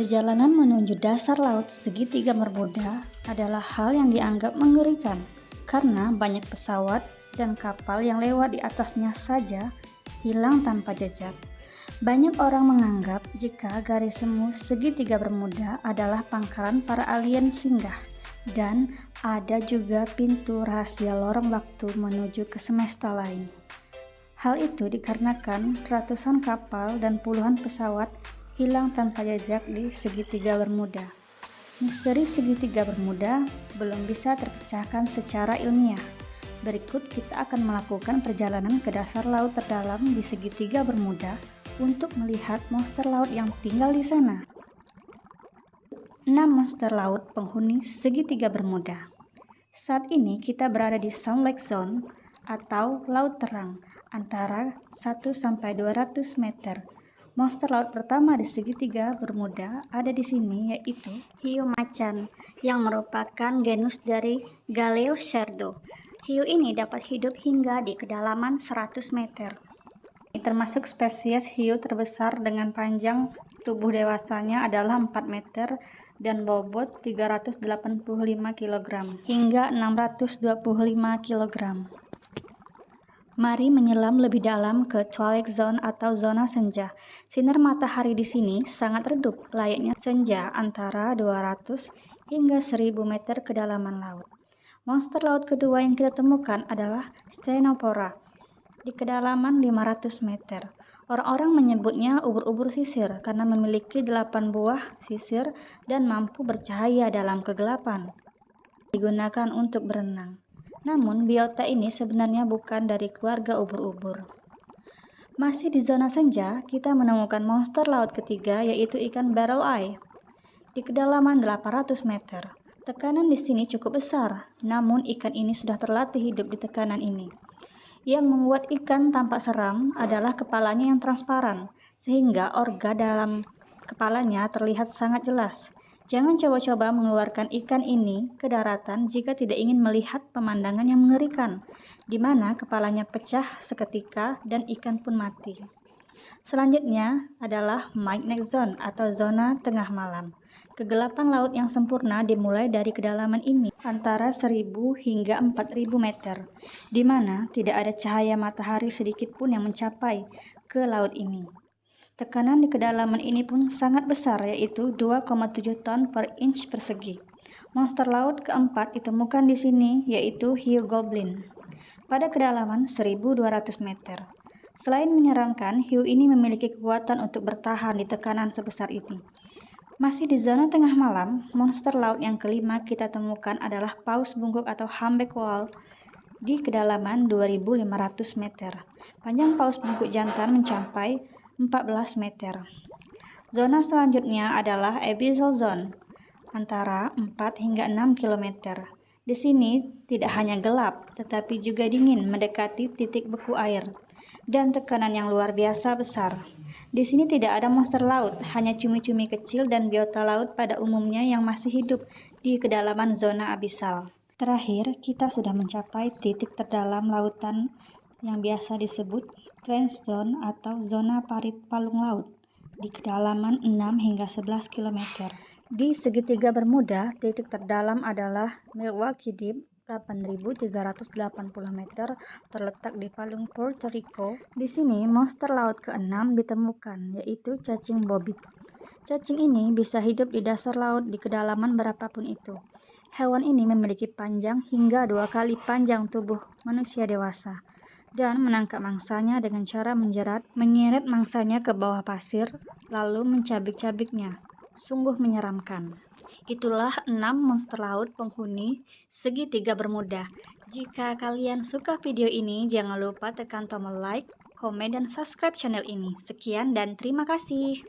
Perjalanan menuju dasar laut segitiga Bermuda adalah hal yang dianggap mengerikan karena banyak pesawat dan kapal yang lewat di atasnya saja hilang tanpa jejak. Banyak orang menganggap jika garis semu segitiga Bermuda adalah pangkalan para alien singgah, dan ada juga pintu rahasia lorong waktu menuju ke semesta lain. Hal itu dikarenakan ratusan kapal dan puluhan pesawat hilang tanpa jejak di segitiga Bermuda. Misteri segitiga Bermuda belum bisa terpecahkan secara ilmiah. Berikut kita akan melakukan perjalanan ke dasar laut terdalam di segitiga Bermuda untuk melihat monster laut yang tinggal di sana. 6 monster laut penghuni segitiga Bermuda. Saat ini kita berada di Sound Lake Zone atau laut terang antara 1-200 meter. Monster laut pertama di segitiga Bermuda ada di sini, yaitu hiu macan yang merupakan genus dari Galeocerdo. Hiu ini dapat hidup hingga di kedalaman 100 meter. Ini termasuk spesies hiu terbesar dengan panjang tubuh dewasanya adalah 4 meter dan bobot 385 kg hingga 625 kg. Mari menyelam lebih dalam ke Twilight Zone atau zona senja. Sinar matahari di sini sangat redup, layaknya senja antara 200 hingga 1000 meter kedalaman laut. Monster laut kedua yang kita temukan adalah Stenophora di kedalaman 500 meter. Orang-orang menyebutnya ubur-ubur sisir karena memiliki 8 buah sisir dan mampu bercahaya dalam kegelapan. Digunakan untuk berenang. Namun, biota ini sebenarnya bukan dari keluarga ubur-ubur. Masih di zona senja, kita menemukan monster laut ketiga, yaitu ikan barrel eye di kedalaman 800 meter. Tekanan di sini cukup besar, namun ikan ini sudah terlatih hidup di tekanan ini. Yang membuat ikan tampak seram adalah kepalanya yang transparan, sehingga organ dalam kepalanya terlihat sangat jelas. Jangan coba-coba mengeluarkan ikan ini ke daratan jika tidak ingin melihat pemandangan yang mengerikan, di mana kepalanya pecah seketika dan ikan pun mati. Selanjutnya adalah Midnight Zone atau zona tengah malam. Kegelapan laut yang sempurna dimulai dari kedalaman ini, antara 1000 hingga 4000 meter, di mana tidak ada cahaya matahari sedikit pun yang mencapai ke laut ini. Tekanan di kedalaman ini pun sangat besar, yaitu 2,7 ton per inch persegi. Monster laut keempat ditemukan di sini, yaitu hiu goblin, pada kedalaman 1200 meter. Selain menyeramkan, hiu ini memiliki kekuatan untuk bertahan di tekanan sebesar ini. Masih di zona tengah malam, monster laut yang kelima kita temukan adalah paus bungkuk atau humpback whale di kedalaman 2500 meter. Panjang paus bungkuk jantan mencapai 14 meter. Zona selanjutnya adalah Abyssal Zone, antara 4 hingga 6 km. Di sini tidak hanya gelap, tetapi juga dingin mendekati titik beku air, dan tekanan yang luar biasa besar. Di sini tidak ada monster laut, hanya cumi-cumi kecil dan biota laut pada umumnya yang masih hidup di kedalaman zona abisal. Terakhir, kita sudah mencapai titik terdalam lautan yang biasa disebut Trench Zone atau zona parit palung laut di kedalaman 6 hingga 11 km. Di segitiga Bermuda, titik terdalam adalah Milwaukee Deep 8.380 meter terletak di palung Puerto Rico. Di sini monster laut ke-6 ditemukan, yaitu cacing bobit. Cacing ini bisa hidup di dasar laut di kedalaman berapapun itu. Hewan ini memiliki panjang hingga 2 kali panjang tubuh manusia dewasa dan menangkap mangsanya dengan cara menyeret mangsanya ke bawah pasir lalu mencabik-cabiknya. Sungguh menyeramkan. Itulah 6 monster laut penghuni segitiga Bermuda. Jika kalian suka video ini, jangan lupa tekan tombol like, komen, dan subscribe channel ini. Sekian dan terima kasih.